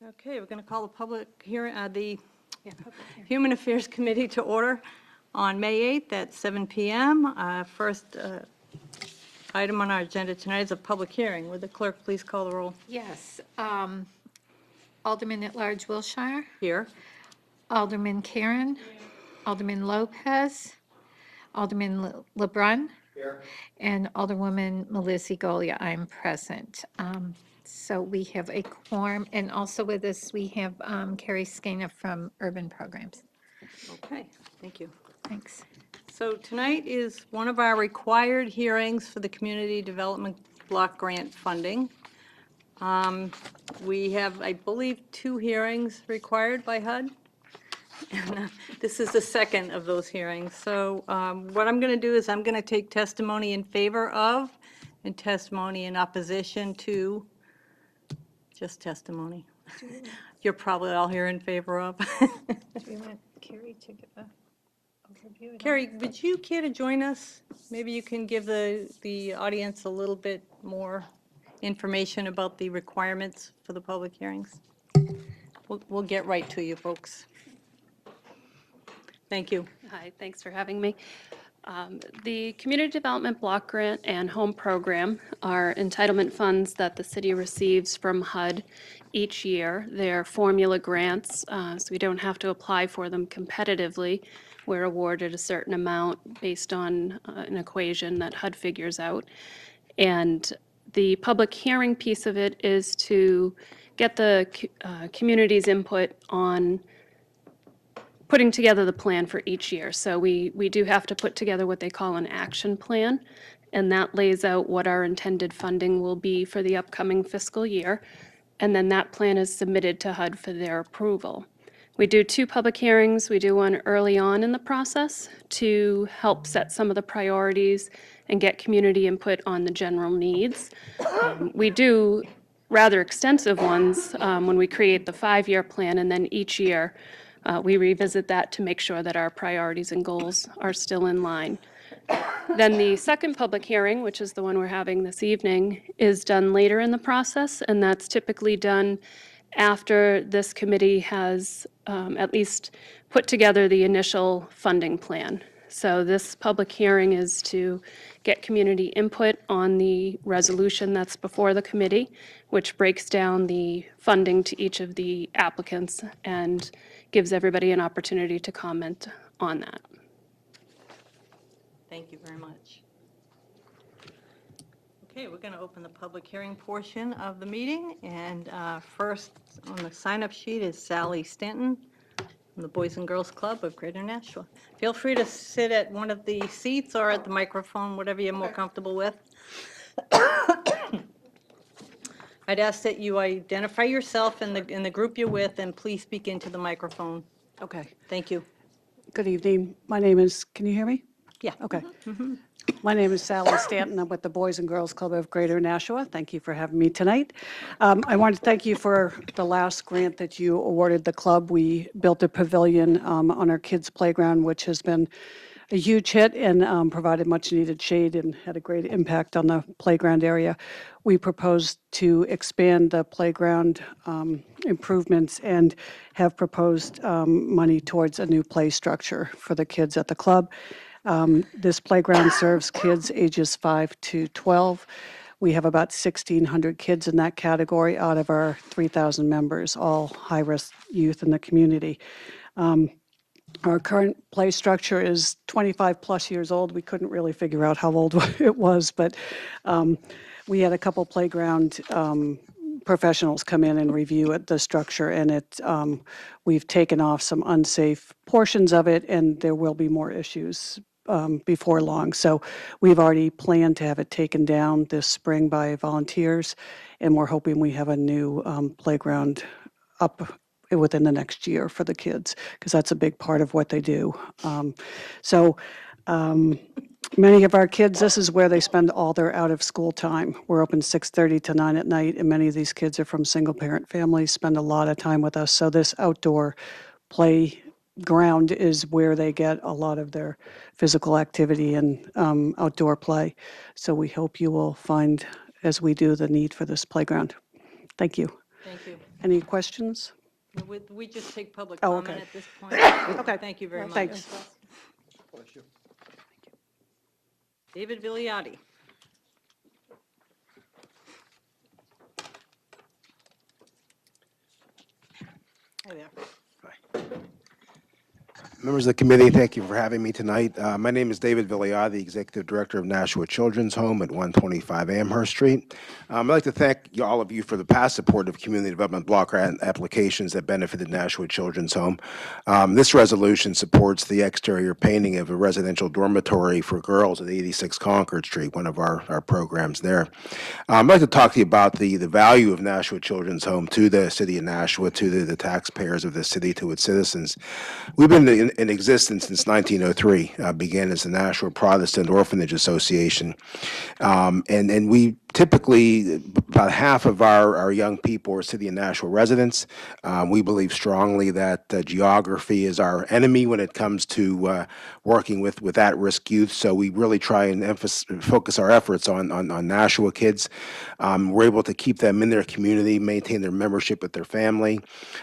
Okay, we're going to call the public hearing, the Human Affairs Committee to order on May 8th at 7 PM. First item on our agenda tonight is a public hearing. Would the clerk please call the roll? Yes. Alderman at Large Wilshire, Here. Alderman Karen, Alderman Lopez, Alderman LeBrun, and Alderwoman Melissa Golia. I'm present. So we have a quorum, and also with us, we have Carrie Skena from Urban Programs. Okay, thank you. Thanks. So tonight is one of our required hearings for the Community Development Block Grant funding. We have, I believe, 2 hearings required by HUD. And this is the second of those hearings. So what I'm going to do is I'm going to take testimony in favor of and testimony in opposition to, just testimony. You're probably all here in favor of. Do we want Carrie to give a overview? Carrie, would you care to join us? Maybe you can give the audience a little bit more information about the requirements for the public hearings. We'll get right to you, folks. Thank you. Hi, thanks for having me. The Community Development Block Grant and Home Program are entitlement funds that the city receives from HUD each year. They're formula grants, so we don't have to apply for them competitively. We're awarded a certain amount based on an equation that HUD figures out. And the public hearing piece of it is to get the community's input on putting together the plan for each year. So we do have to put together what they call an action plan, and that lays out what our intended funding will be for the upcoming fiscal year. And then that plan is submitted to HUD for their approval. We do 2 public hearings. We do one early on in the process to help set some of the priorities and get community input on the general needs. We do rather extensive ones when we create the 5-year plan, and then each year we revisit that to make sure that our priorities and goals are still in line. Then the second public hearing, which is the one we're having this evening, is done later in the process, and that's typically done after this committee has at least put together the initial funding plan. So this public hearing is to get community input on the resolution that's before the committee, which breaks down the funding to each of the applicants and gives everybody an opportunity to comment on that. Thank you very much. Okay, we're going to open the public hearing portion of the meeting, and first on the sign-up sheet is Sally Stanton from the Boys and Girls Club of Greater Nashua. Feel free to sit at one of the seats or at the microphone, whatever you're more comfortable with. I'd ask that you identify yourself and the group you're with, and please speak into the microphone. Okay. Thank you. Good evening. My name is, can you hear me? Yeah. Okay. My name is Sally Stanton. I'm with the Boys and Girls Club of Greater Nashua. Thank you for having me tonight. I want to thank you for the last grant that you awarded the club. We built a pavilion on our kids' playground, which has been a huge hit and provided much needed shade and had a great impact on the playground area. We proposed to expand the playground improvements and have proposed money towards a new play structure for the kids at the club. This playground serves kids ages 5 to 12. We have about 1,600 kids in that category out of our 3,000 members, all high-risk youth in the community. Our current play structure is 25-plus years old. We couldn't really figure out how old it was, but we had a couple playground professionals come in and review the structure, and we've taken off some unsafe portions of it, and there will be more issues before long. So we've already planned to have it taken down this spring by volunteers, and we're hoping we have a new playground up within the next year for the kids, because that's a big part of what they do. Many of our kids, this is where they spend all their out-of-school time. We're open 6:30 to 9 at night, and many of these kids are from single-parent families, spend a lot of time with us. So this outdoor playground is where they get a lot of their physical activity and outdoor play. So we hope you will find, as we do, the need for this playground. Thank you. Thank you. Any questions? We just take public Oh, comment okay. at this point. Okay. Thank you very much. Thanks. David Viliati. Hi there. Members of the committee, thank you for having me tonight. My name is David Villiard, the Executive Director of Nashua Children's Home at 125 Amherst Street. I'd like to thank all of you for the past support of community development block grant applications that benefited Nashua Children's Home. This resolution supports the exterior painting of a residential dormitory for girls at 86 Concord Street, one of our programs there. I'd like to talk to you about the value of Nashua Children's Home to the city of Nashua, to the taxpayers of the city, to its citizens. We've been in existence since 1903, began as the Nashua Protestant Orphanage Association. And we typically, about half of our young people are city of Nashua residents. We believe strongly that geography is our enemy when it comes to working with at-risk youth. So we really try and focus our efforts on Nashua kids. We're able to keep them in their community, maintain their membership with their family,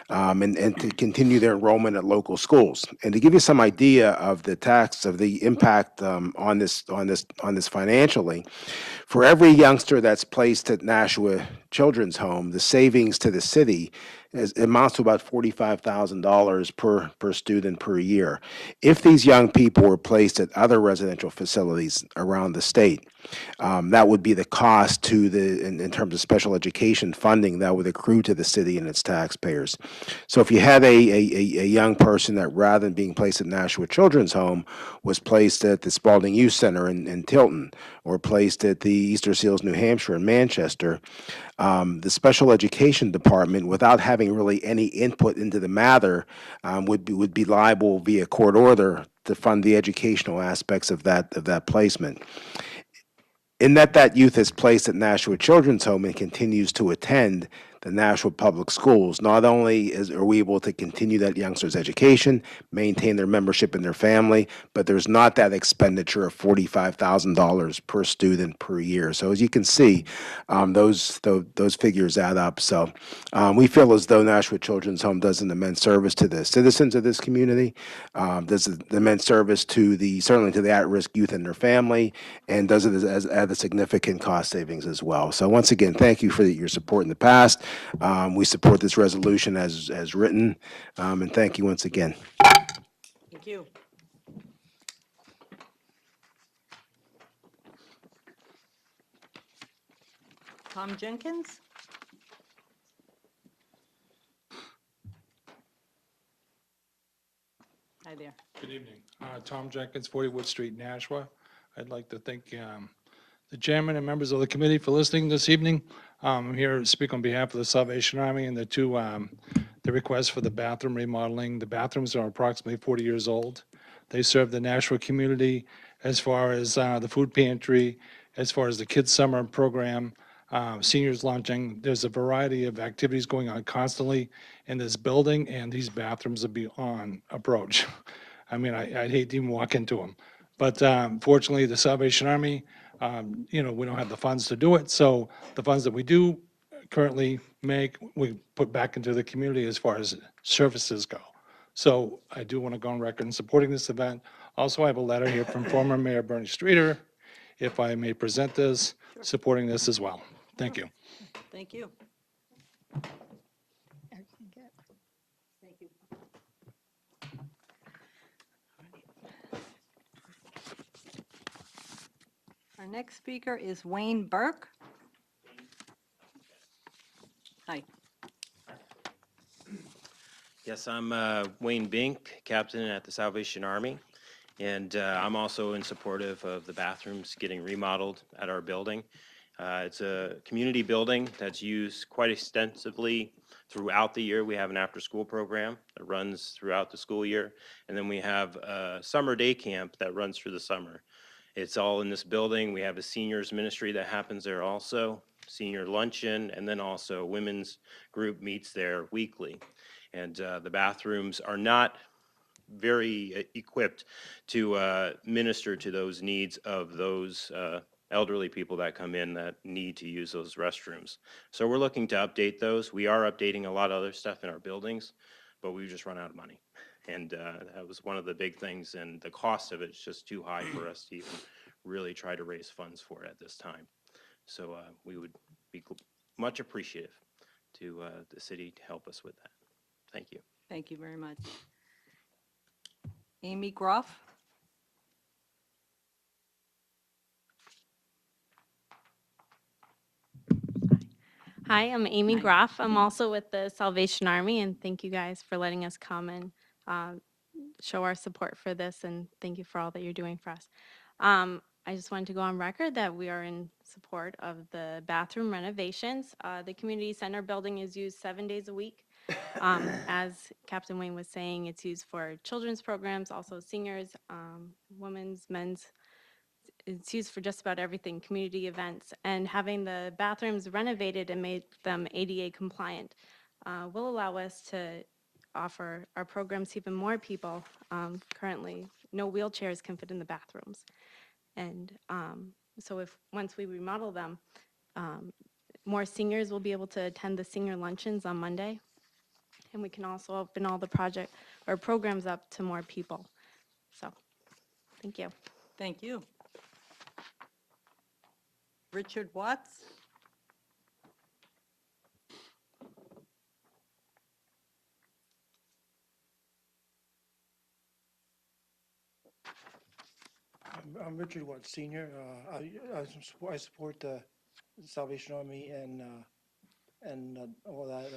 and to continue their enrollment at local schools. And to give you some idea of the impact on this financially, for every youngster that's placed at Nashua Children's Home, the savings to the city amounts to about $45,000 per student per year. If these young people were placed at other residential facilities around the state, that would be the cost to in terms of special education funding that would accrue to the city and its taxpayers. So if you had a young person that, rather than being placed at Nashua Children's Home, was placed at the Spalding Youth Center in Tilton, or placed at the Easter Seals New Hampshire in Manchester, the special education department, without having really any input into the matter, would be liable via court order to fund the educational aspects of that placement. In that youth is placed at Nashua Children's Home and continues to attend the Nashua Public Schools, not only are we able to continue that youngster's education, maintain their membership in their family, but there's not that expenditure of $45,000 per student per year. So as you can see, those figures add up. So we feel as though Nashua Children's Home does an immense service to the citizens of this community, does an immense service to certainly to the at-risk youth and their family, and does it at a significant cost savings as well. So once again, thank you for your support in the past. We support this resolution as written, and thank you once again. Thank you. Tom Jenkins? Hi there. Good evening. Tom Jenkins, 40 Wood Street, Nashua. I'd like to thank the chairman and members of the committee for listening this evening. I'm here to speak on behalf of the Salvation Army and the request for the bathroom remodeling. The bathrooms are approximately 40 years old. They serve the Nashua community as far as the food pantry, as far as the kids' summer program, seniors lunching. There's a variety of activities going on constantly in this building, and these bathrooms are beyond approach. I mean, I'd hate to even walk into them. But fortunately, the Salvation Army, we don't have the funds to do it. So the funds that we do currently make, we put back into the community as far as services go. So I do want to go on record in supporting this event. Also, I have a letter here from former Mayor Bernie Streeter, if I may present this, supporting this as well. Thank you. Thank you. Thank you. Our next speaker is Wayne Burke. Hi. Yes, I'm Wayne Bink, captain at the Salvation Army, and I'm also in supportive of the bathrooms getting remodeled at our building. It's a community building that's used quite extensively throughout the year. We have an after-school program that runs throughout the school year, and then we have a summer day camp that runs through the summer. It's all in this building. We have a seniors ministry that happens there also, senior luncheon, and then also women's group meets there weekly. And the bathrooms are not very equipped to minister to those needs of those elderly people that come in that need to use those restrooms. So we're looking to update those. We are updating a lot of other stuff in our buildings, but we just run out of money. And that was one of the big things, and the cost of it is just too high for us to even really try to raise funds for it at this time. So we would be much appreciative to the city to help us with that. Thank you. Thank you very much. Amy Groff? Hi, I'm Amy Groff. I'm also with the Salvation Army, and thank you guys for letting us come and show our support for this, and thank you for all that you're doing for us. I just wanted to go on record that we are in support of the bathroom renovations. The community center building is used 7 days a week. As Captain Wayne was saying, it's used for children's programs, also seniors, women's, men's. It's used for just about everything, community events. And having the bathrooms renovated and made them ADA compliant will allow us to offer our programs to even more people. Currently, no wheelchairs can fit in the bathrooms. And so once we remodel them, more seniors will be able to attend the senior luncheons on Monday. And we can also open all the programs up to more people. So, thank you. Thank you. Richard Watts? I'm Richard Watts Senior. I support the Salvation Army and all that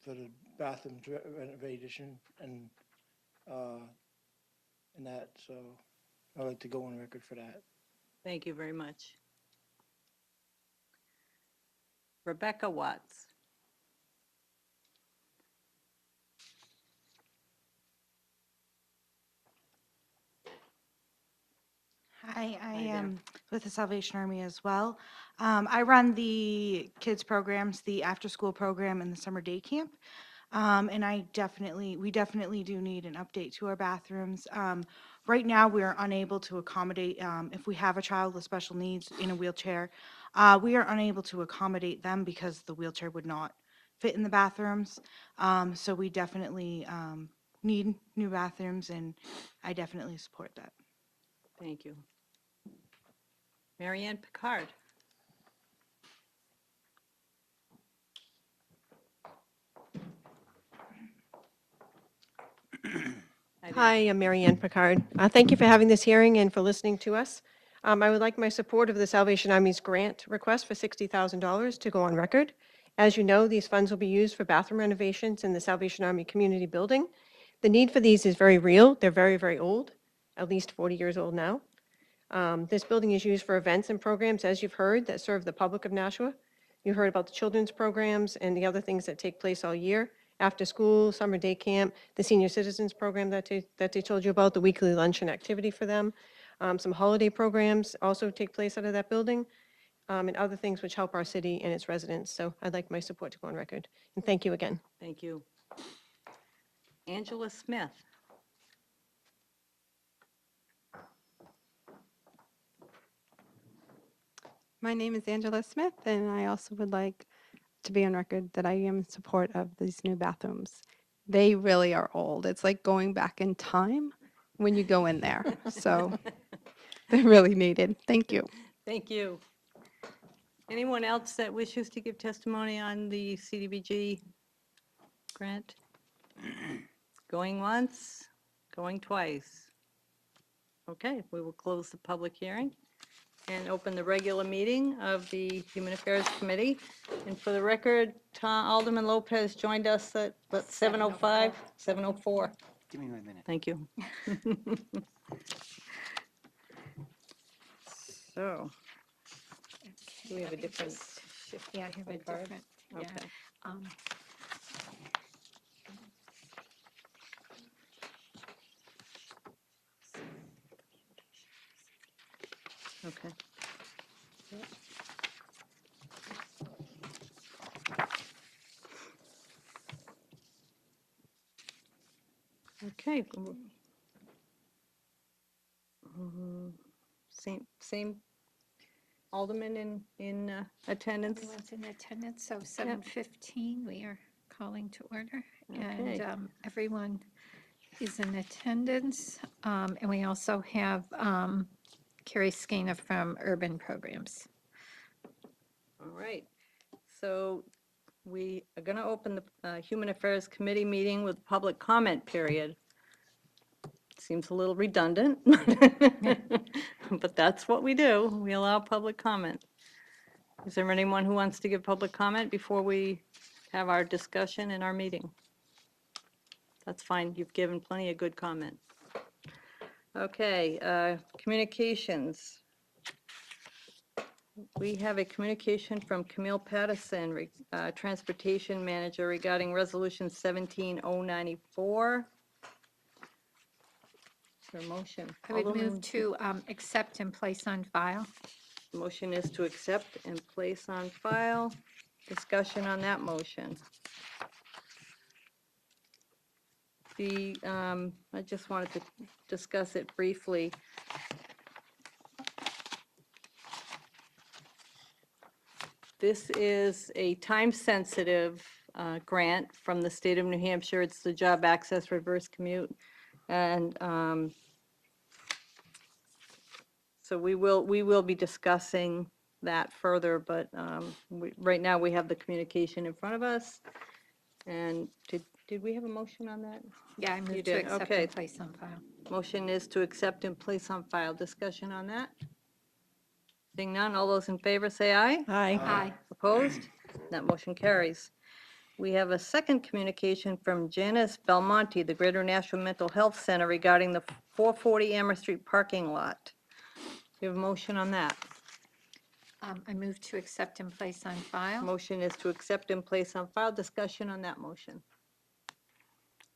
for the bathroom renovation and that. So I'd like to go on record for that. Thank you very much. Rebecca Watts? Hi, I there. am with the Salvation Army as well. I run the kids programs, the after-school program and the summer day camp. And we definitely do need an update to our bathrooms. Right now, we are unable to accommodate, if we have a child with special needs in a wheelchair, we are unable to accommodate them because the wheelchair would not fit in the bathrooms. So we definitely need new bathrooms, and I definitely support that. Thank you. Marianne Picard? Hi, I'm Mary Ann Picard. Thank you for having this hearing and for listening to us. I would like my support of the Salvation Army's grant request for $60,000 to go on record. As you know, these funds will be used for bathroom renovations in the Salvation Army Community Building. The need for these is very real. They're very, very old, at least 40 years old now. This building is used for events and programs, as you've heard, that serve the public of Nashua. You heard about the children's programs and the other things that take place all year. After school, summer day camp, the senior citizens program that they told you about, the weekly lunch and activity for them. Some holiday programs also take place out of that building, and other things which help our city and its residents. So I'd like my support to go on record. And thank you again. Thank you. Angela Smith? My name is Angela Smith, and I also would like to be on record that I am in support of these new bathrooms. They really are old. It's like going back in time when you go in there. So they're really needed. Thank you. Thank you. Anyone else that wishes to give testimony on the CDBG grant? Going once, going twice. Okay, we will close the public hearing and open the regular meeting of the Human Affairs Committee. And for the record, Alderman Lopez joined us at, what, 7:05? 7:04. Give me 1 minute. Thank you. So, do we have a different? Yeah, I have a card? different, yeah. Okay. Um, Okay. Okay. Same Alderman in attendance? Everyone's in attendance, so 7:15, we are calling to order. And Okay. everyone is in attendance. And we also have Carrie Skena from Urban Programs. All right. So we are going to open the Human Affairs Committee meeting with public comment period. Seems a little redundant, but that's what we do. We allow public comment. Is there anyone who wants to give public comment before we have our discussion in our meeting? That's fine. You've given plenty of good comment. Okay, communications. We have a communication from Camille Pattison, Transportation Manager, regarding Resolution 17094. Is there a motion? I would Alderman- move to accept and place on file. Motion is to accept and place on file. Discussion on that motion. I just wanted to discuss it briefly. This is a time-sensitive grant from the state of New Hampshire. It's the Job Access Reverse Commute. And so we will be discussing that further, but right now we have the communication in front of us. And did we have a motion on that? Yeah, I You move to did, accept okay. and place on file. Motion is to accept and place on file. Discussion on that? Seeing none, all those in favor say aye. Aye. Opposed? That motion carries. We have a second communication from Janice Belmonte, the Greater Nashua Mental Health Center, regarding the 440 Amherst Street parking lot. You have a motion on that? I move to accept and place on file. Motion is to accept and place on file. Discussion on that motion.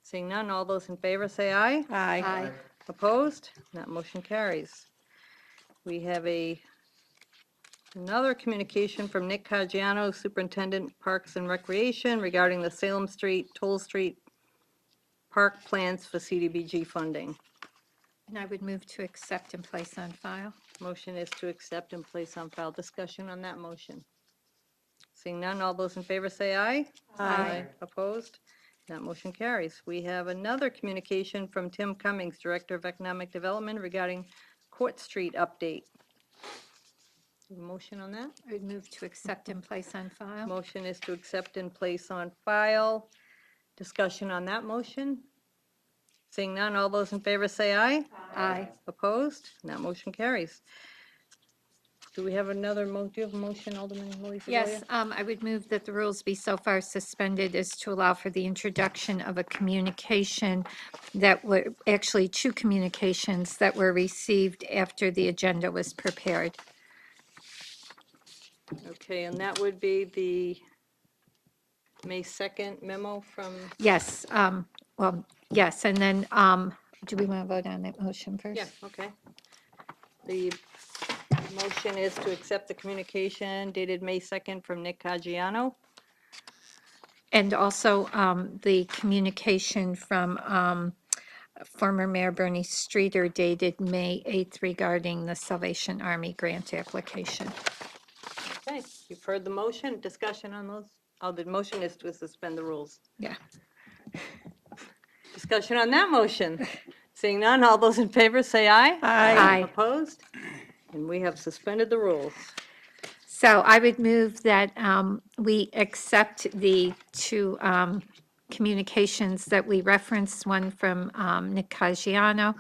Seeing none, all those in favor say aye. Aye. Opposed? That motion carries. We have another communication from Nick Caggiano, Superintendent Parks and Recreation, regarding the Salem Street, Toll Street park plans for CDBG funding. And I would move to accept and place on file. Motion is to accept and place on file. Discussion on that motion. Seeing none, all those in favor say aye. Aye. Opposed? That motion carries. We have another communication from Tim Cummings, Director of Economic Development, regarding Court Street update. Motion on that? I would move to accept and place on file. Motion is to accept and place on file. Discussion on that motion. Seeing none, all those in favor say aye. Aye. Opposed? That motion carries. Do we have another, do you have a motion, Alderman Molley? Yes, I would move that the rules be so far suspended as to allow for the introduction of a communication that were, actually two communications that were received after the agenda was prepared. Okay, and that would be the May 2nd memo from, Yes, well, yes, and then, do we want to vote on that motion first? yeah, okay. The motion is to accept the communication dated May 2nd from Nick Caggiano. And also the communication from former Mayor Bernie Streeter dated May 8th regarding the Salvation Army grant application. Okay, you've heard the motion. Discussion on those? Oh, the motion is to suspend the rules. Yeah. Discussion on that motion. Seeing none, all those in favor say aye. Aye. Opposed? And we have suspended the rules. So I would move that we accept the two communications that we referenced, one from Nick Caggiano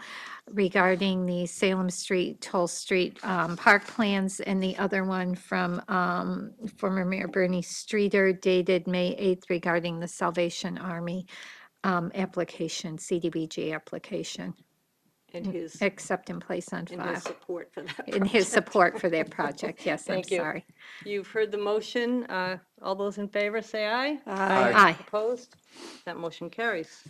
regarding the Salem Street, Toll Street park plans, and the other one from former Mayor Bernie Streeter dated May 8th regarding the Salvation Army application, CDBG application. And his, Accept and place on and file. his support for that. In his support for that project, yes, I'm Thank you. sorry. You've heard the motion. All those in favor say aye. Aye. Opposed? That motion carries.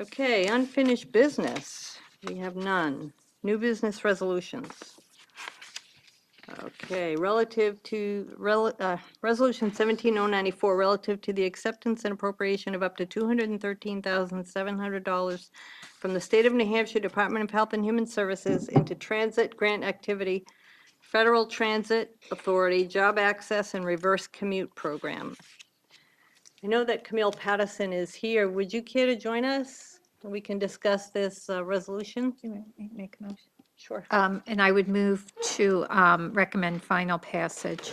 Okay, unfinished business. We have none. New business resolutions. Okay, relative to, Resolution 17094, relative to the acceptance and appropriation of up to $213,700 from the State of New Hampshire Department of Health and Human Services into transit grant activity Federal Transit Authority Job Access and Reverse Commute Program. I know that Camille Pattison is here. Would you care to join us? We can discuss this resolution. Do you want me to make a motion? Sure. And I would move to recommend final passage.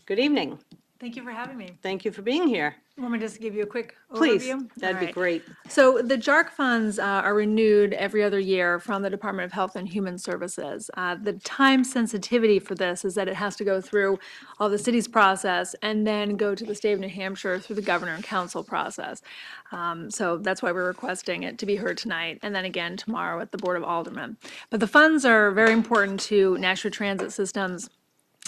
Good evening. Thank you for having me. Thank you for being here. Want me to just give you a quick Please, overview? that'd All be right. great. So the JARC funds are renewed every other year from the Department of Health and Human Services. The time sensitivity for this is that it has to go through all the city's process and then go to the state of New Hampshire through the governor and council process. So that's why we're requesting it to be heard tonight and then again tomorrow at the Board of Aldermen. But the funds are very important to Nashua Transit System's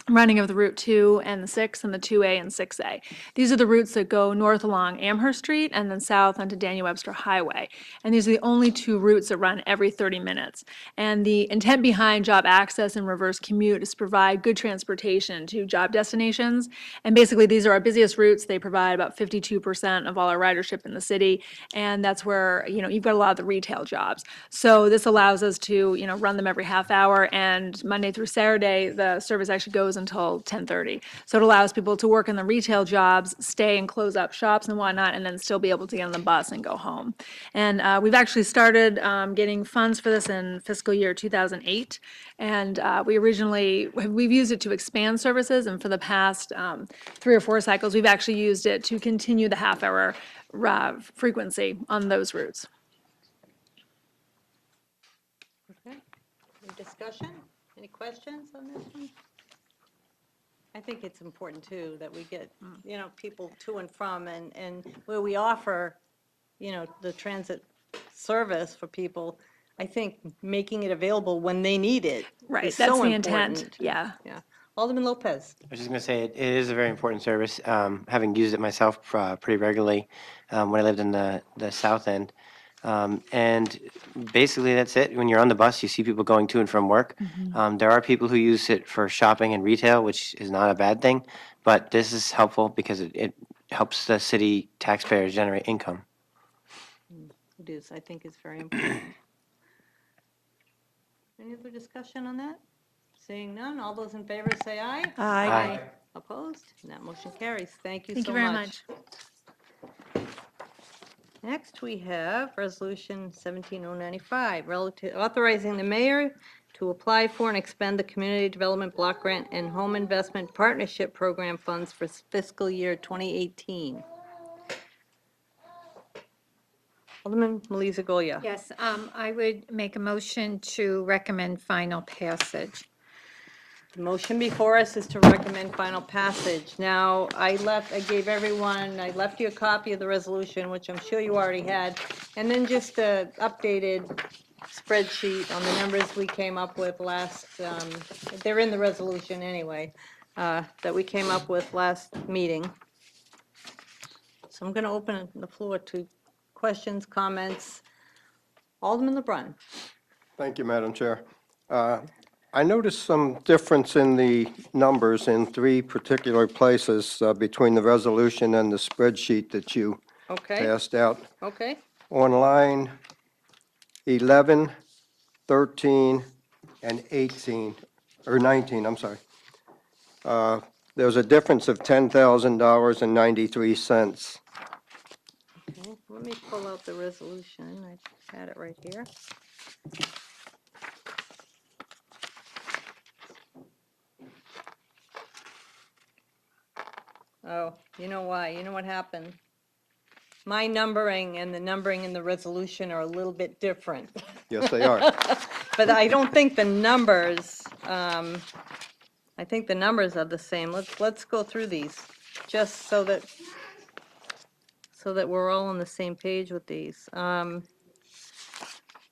running of the Route 2 and the 6 and the 2A and 6A. These are the routes that go north along Amherst Street and then south onto Daniel Webster Highway. And these are the only two routes that run every 30 minutes. And the intent behind job access and reverse commute is to provide good transportation to job destinations. And basically, these are our busiest routes. They provide about 52% of all our ridership in the city. And that's where, you've got a lot of the retail jobs. So this allows us to, run them every half hour. And Monday through Saturday, the service actually goes until 10:30. So it allows people to work in the retail jobs, stay and close up shops and whatnot, and then still be able to get on the bus and go home. And we've actually started getting funds for this in fiscal year 2008. And we've used it to expand services. And for the past 3 or 4 cycles, we've actually used it to continue the half-hour frequency on those routes. Okay. Any discussion? Any questions on this one? I think it's important, too, that we get, people to and from, and where we offer, the transit service for people, I think making it available when they need it Right, is that's so the important. intent, yeah. Yeah. Alderman Lopez. I was just going to say, it is a very important service, having used it myself pretty regularly when I lived in the south end. And basically, that's it. When you're on the bus, you see people going to and from work. There are people who use it for shopping and retail, which is not a bad thing. But this is helpful because it helps the city taxpayers generate income. It is, I think it's very important. Any other discussion on that? Seeing none, all those in favor say aye. Aye. Opposed? And that motion carries. Thank you so much. Thank you very much. Next, we have Resolution 17095, relative, authorizing the mayor to apply for and expend the Community Development Block Grant and Home Investment Partnership Program funds for fiscal year 2018. Alderman Melissa Goya. Yes, I would make a motion to recommend final passage. The motion before us is to recommend final passage. Now, I left you a copy of the resolution, which I'm sure you already had, and then just an updated spreadsheet on the numbers we came up with last, they're in the resolution anyway, that we came up with last meeting. So I'm going to open the floor to questions, comments. Alderman LeBrun. Thank you, Madam Chair. I noticed some difference in the numbers in 3 particular places between the resolution and the spreadsheet that you Okay, passed out. okay. On line 11, 13, and 18, or 19, I'm sorry. There's a difference of $10,000.93. Okay, let me pull out the resolution. I had it right here. Oh, you know why? You know what happened? My numbering and the numbering in the resolution are a little bit different. Yes, they are. But I don't think the numbers, I think the numbers are the same. Let's go through these, just so that we're all on the same page with these. On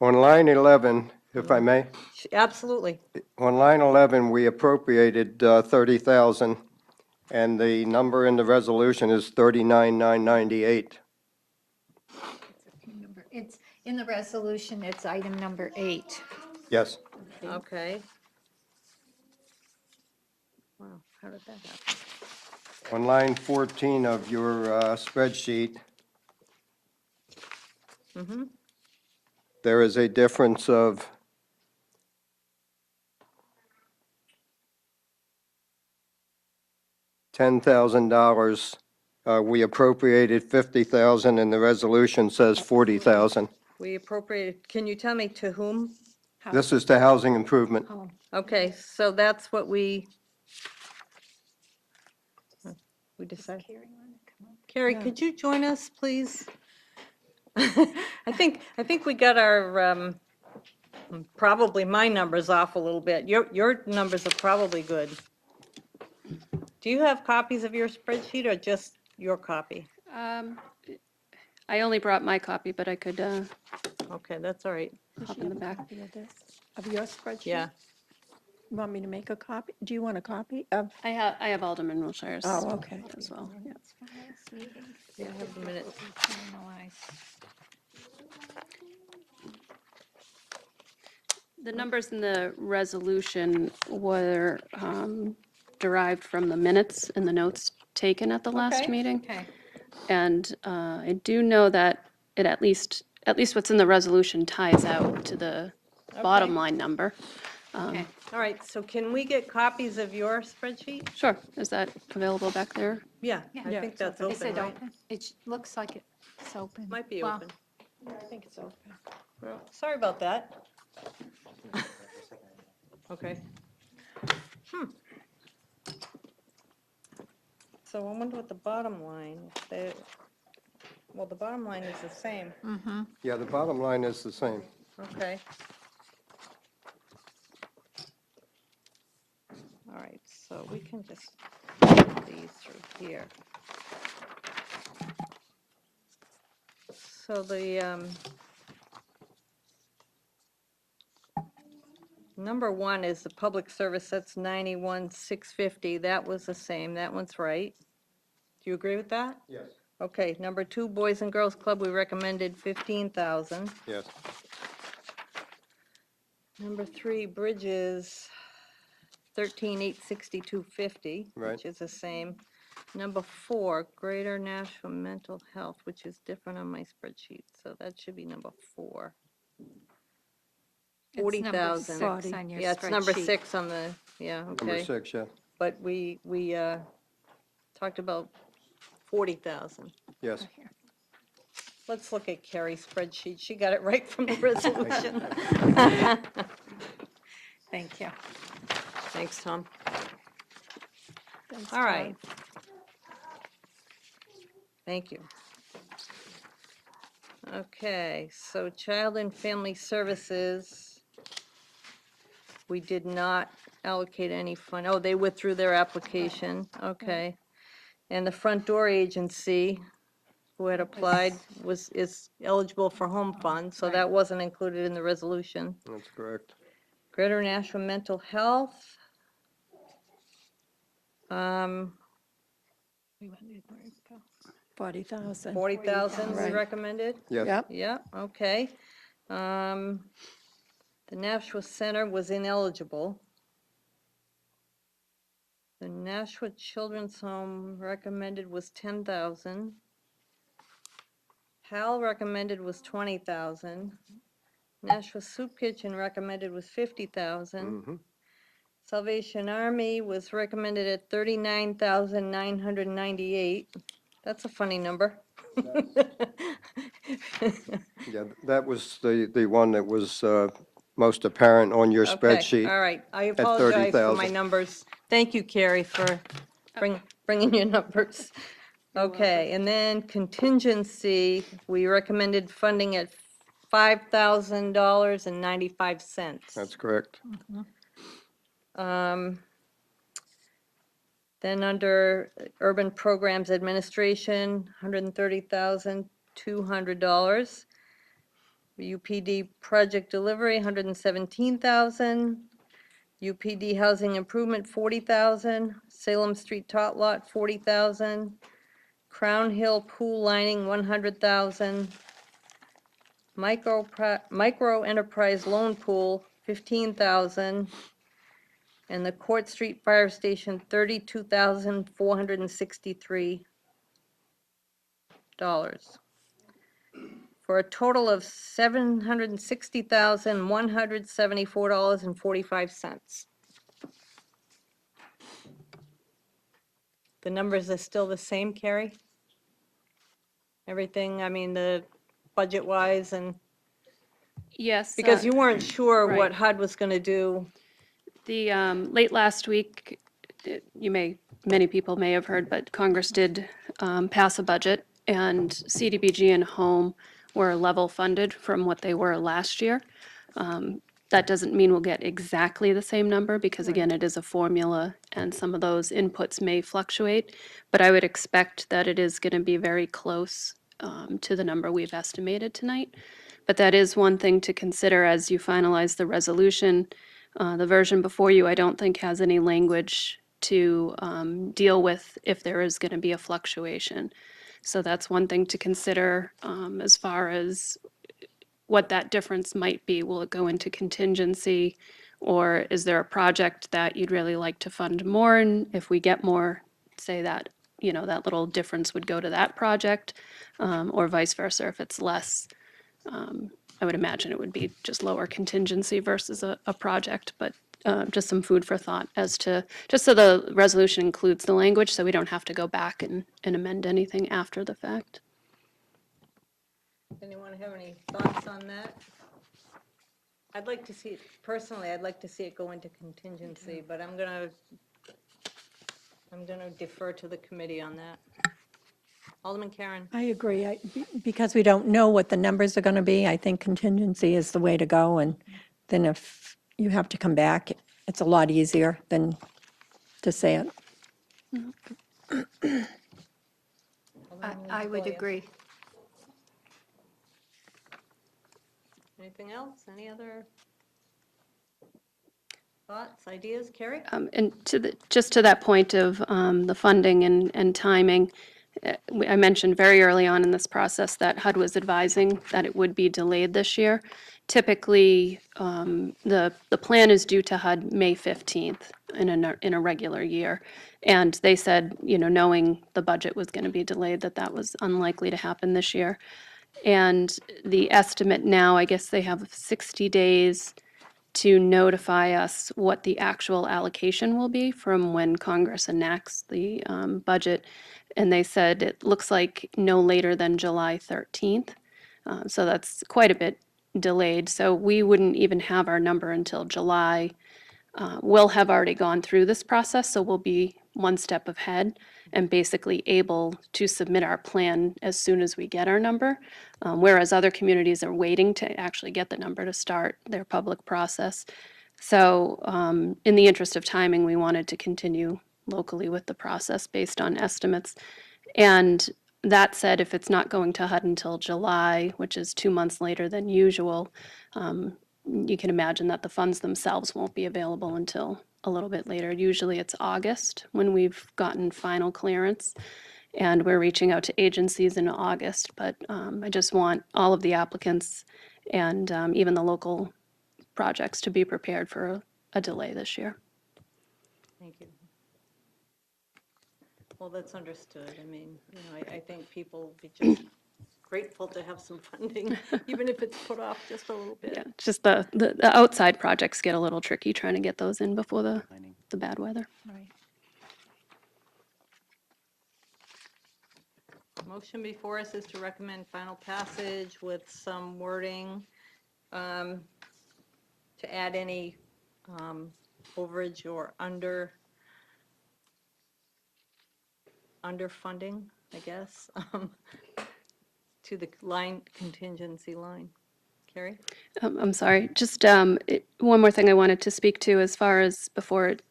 line 11, if I may, Absolutely. on line 11, we appropriated 30,000, and the number in the resolution is 39,998. It's in the resolution, it's item number 8. Yes. Okay. Wow, how did that happen? On line 14 of your spreadsheet, there is a difference of $10,000. We appropriated 50,000 and the resolution says 40,000. We appropriated, can you tell me to whom? This is the housing improvement. Okay, so that's what we decided. Carrie, could you join us, please? I think we got our, probably my numbers off a little bit. Your numbers are probably good. Do you have copies of your spreadsheet or just your copy? I only brought my copy, but I could Okay, that's all right. hop in the back. Of your spreadsheet? Yeah. You want me to make a copy? Do you want a copy of? I have Alderman Wilshire's Oh, okay. as well. Yeah. Yeah, I have the minutes. The numbers in the resolution were derived from the minutes and the notes taken at the last Okay. meeting. Okay. And I do know that it at least what's in the resolution ties out to the bottom line number. Okay. All right, so can we get copies of your spreadsheet? Sure, is that available back there? Yeah, I Yeah, think it's that's Is open, it right? open? It looks like it's open. Might be Well, open. I think it's open. Well, sorry about that. Okay. So I wonder what the bottom line, well, the bottom line is the same. Yeah, the bottom line is the same. Okay. All right, so we can just put these through here. So the, number one is the public service, that's 91,650, that was the same, that one's right. Do you agree with that? Yes. Okay, number two, Boys and Girls Club, we recommended 15,000. Yes. Number three, Bridges, 13,862.50, Right. which is the same. Number four, Greater Nashua Mental Health, which is different on my spreadsheet, so that should be number four. It's number 40,000. six on your Yeah, it's number spreadsheet. 6 on the, yeah, Number okay. 6, yeah. But we talked about 40,000. Yes. Let's look at Carrie's spreadsheet. She got it right from the resolution. Thank you. Thanks, Tom. All right. Thank you. Okay, so Child and Family Services, we did not allocate any fund. Oh, they withdrew their application. Okay. And the Front Door Agency, who had applied, is eligible for home funds, so that wasn't included in the resolution. That's correct. Greater Nashua Mental Health. 40,000. 40,000 we Right. recommended? Yes. Yep. Yeah, okay. The Nashua Center was ineligible. The Nashua Children's Home recommended was 10,000. HAL recommended was 20,000. Nashua Soup Kitchen recommended was 50,000. Mhm. Salvation Army was recommended at 39,998. That's a funny number. Yeah, that was the one that was most apparent on your Okay, spreadsheet. all right. I at apologize for my 30,000. numbers. Thank you, Carrie, for bringing your numbers. Okay, and then contingency, we recommended funding at $5,000.95. That's correct. Then under Urban Programs Administration, $130,200. UPD Project Delivery, $117,000. UPD Housing Improvement, $40,000. Salem Street Tot Lot, $40,000. Crown Hill Pool Lining, $100,000. Micro Enterprise Loan Pool, $15,000. And the Court Street Fire Station, $32,463. For a total of $760,174.45. the numbers are still the same, Carrie? Everything, I mean, the budget-wise and, Yes. because you weren't sure what right. HUD was going to do. The late last week, many people may have heard, but Congress did pass a budget, and CDBG and Home were level funded from what they were last year. That doesn't mean we'll get exactly the same number because, again, it is a formula and some of those inputs may fluctuate. But I would expect that it is going to be very close to the number we've estimated tonight. But that is one thing to consider as you finalize the resolution. The version before you, I don't think has any language to deal with if there is going to be a fluctuation. So that's one thing to consider as far as what that difference might be. Will it go into contingency, or is there a project that you'd really like to fund more? And if we get more, say that, that little difference would go to that project, or vice versa. If it's less, I would imagine it would be just lower contingency versus a project, but just some food for thought as to, just so the resolution includes the language so we don't have to go back and amend anything after the fact. Anyone have any thoughts on that? I'd like to see it, personally, I'd like to see it go into contingency, but I'm gonna defer to the committee on that. Alderman Karen. I agree. Because we don't know what the numbers are going to be, I think contingency is the way to go. And then if you have to come back, it's a lot easier than to say it. I would agree. Anything else? Any other thoughts, ideas? Carrie? And just to that point of the funding and timing, I mentioned very early on in this process that HUD was advising that it would be delayed this year. Typically, the plan is due to HUD May 15th in a regular year. And they said, knowing the budget was going to be delayed, that was unlikely to happen this year. And the estimate now, I guess they have 60 days to notify us what the actual allocation will be from when Congress enacts the budget. And they said it looks like no later than July 13th. So that's quite a bit delayed. So we wouldn't even have our number until July. We'll have already gone through this process, so we'll be one step ahead and basically able to submit our plan as soon as we get our number, whereas other communities are waiting to actually get the number to start their public process. So in the interest of timing, we wanted to continue locally with the process based on estimates. And that said, if it's not going to HUD until July, which is 2 months later than usual, you can imagine that the funds themselves won't be available until a little bit later. Usually it's August when we've gotten final clearance, and we're reaching out to agencies in August. But I just want all of the applicants and even the local projects to be prepared for a delay this year. Thank you. Well, that's understood. I mean, I think people will be just grateful to have some funding, even if it's put off just a little bit. Yeah, it's just the outside projects get a little tricky trying to get those in before the bad weather. Right. Motion before us is to recommend final passage with some wording to add any overage or underfunding, I guess, to the contingency line. Carrie? I'm sorry, just one more thing I wanted to speak to as far as before it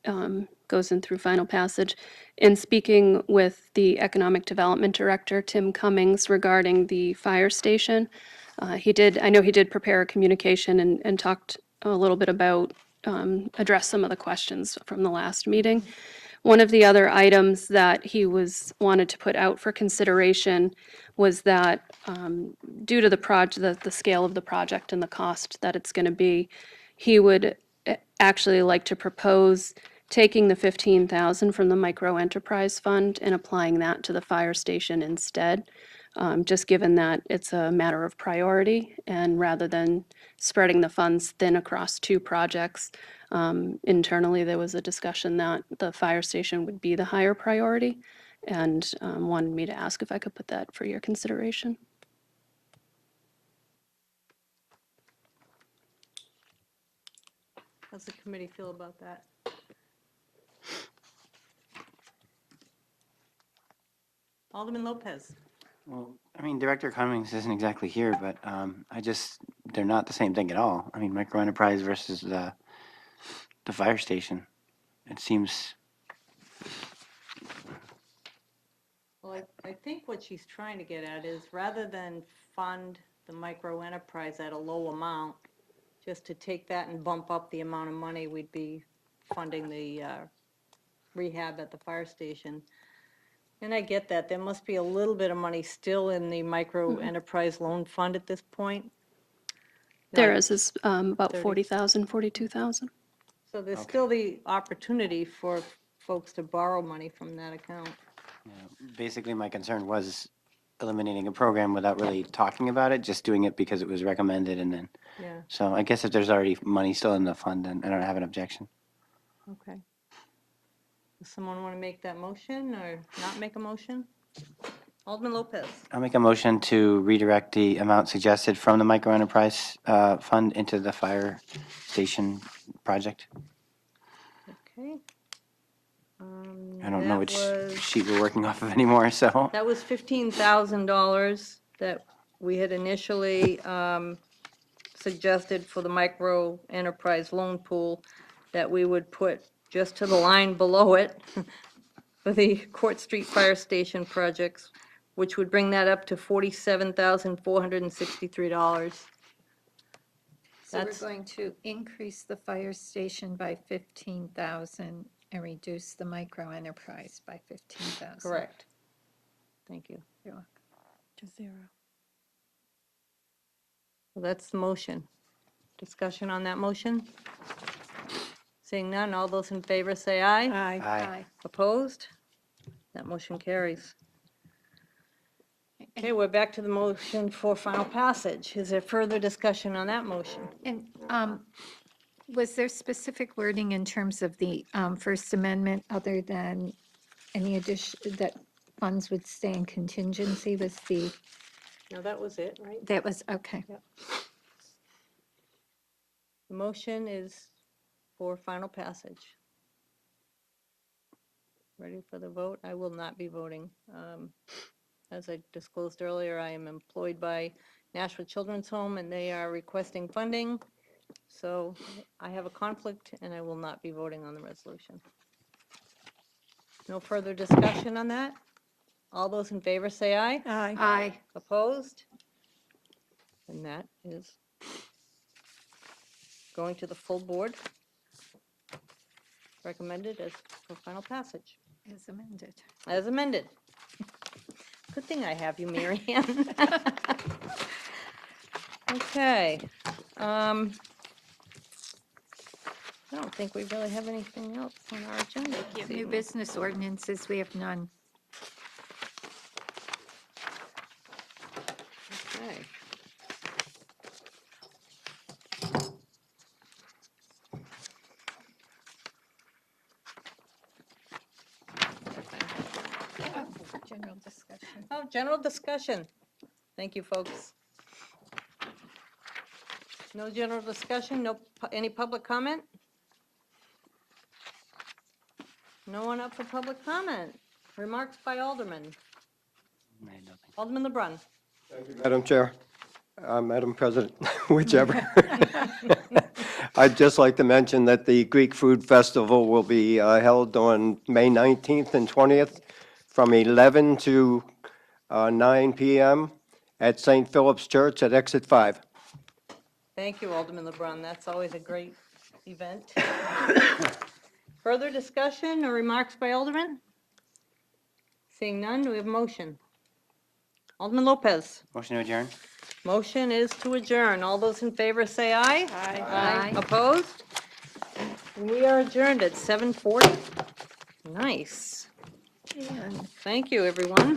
goes in through final passage. In speaking with the Economic Development Director, Tim Cummings, regarding the fire station, I know he did prepare a communication and talked a little bit about, address some of the questions from the last meeting. One of the other items that he wanted to put out for consideration was that due to the scale of the project and the cost that it's going to be, he would actually like to propose taking the $15,000 from the micro enterprise fund and applying that to the fire station instead, just given that it's a matter of priority, and rather than spreading the funds thin across 2 projects, internally there was a discussion that the fire station would be the higher priority. and wanted me to ask if I could put that for your consideration. How's the committee feel about that? Alderman Lopez. Well, I mean, Director Cummings isn't exactly here, but they're not the same thing at all. I mean, micro enterprise versus the fire station. It seems, Well, I think what she's trying to get at is rather than fund the micro enterprise at a low amount, just to take that and bump up the amount of money we'd be funding the rehab at the fire station. And I get that. There must be a little bit of money still in the micro enterprise loan fund at this point. There Not is about 30. 40,000, 42,000. So there's still the opportunity for folks to borrow money from that account. basically my concern was eliminating a program without really talking about it, just doing it because it was recommended and then. Yeah. So I guess if there's already money still in the fund, then I don't have an objection. Okay. Does someone want to make that motion or not make a motion? Alderman Lopez. I'll make a motion to redirect the amount suggested from the micro enterprise fund into the fire station project. Okay. I don't know That which was- sheet we're working off of anymore, so. That was $15,000 that we had initially suggested for the micro enterprise loan pool that we would put just to the line below it for the Court Street Fire Station projects, which would bring that up to $47,463. So we're That's- going to increase the fire station by 15,000 and reduce the micro enterprise by 15,000. Correct. Thank you. You're welcome. To zero. Well, that's the motion. Discussion on that motion? Seeing none, all those in favor say aye. Aye. Aye. Opposed? That motion carries. Okay, we're back to the motion for final passage. Is there further discussion on that motion? And was there specific wording in terms of the First Amendment other than any addition, that funds would stay in contingency? Was the, No, that was it, right? that was, okay. The motion is for final passage. Ready for the vote? I will not be voting. As I disclosed earlier, I am employed by Nashua Children's Home, and they are requesting funding. So I have a conflict, and I will not be voting on the resolution. No further discussion on that? All those in favor say aye. Aye. Aye. Opposed? And that is going to the full board. Recommended as for final passage, As amended. as amended. Good thing I have you, Mary Ann. Okay. I don't think we really have anything else on our agenda. this New evening. business ordinances, we have none. Okay. General discussion. Oh, general discussion. Thank you, folks. No general discussion, any public comment? No one up for public comment. Remarks by Alderman. Alderman LeBrun. Madam Chair, Madam President, whichever. I'd just like to mention that the Greek Food Festival will be held on May 19th and 20th from 11 to 9 p.m. at St. Philip's Church at Exit 5. Thank you, Alderman LeBrun. That's always a great event. Further discussion or remarks by Alderman? Seeing none, do we have a motion? Alderman Lopez. Motion to adjourn? Motion is to adjourn. All those in favor say aye. Aye. Opposed? We are adjourned at 7:40. Nice. Thank you, everyone.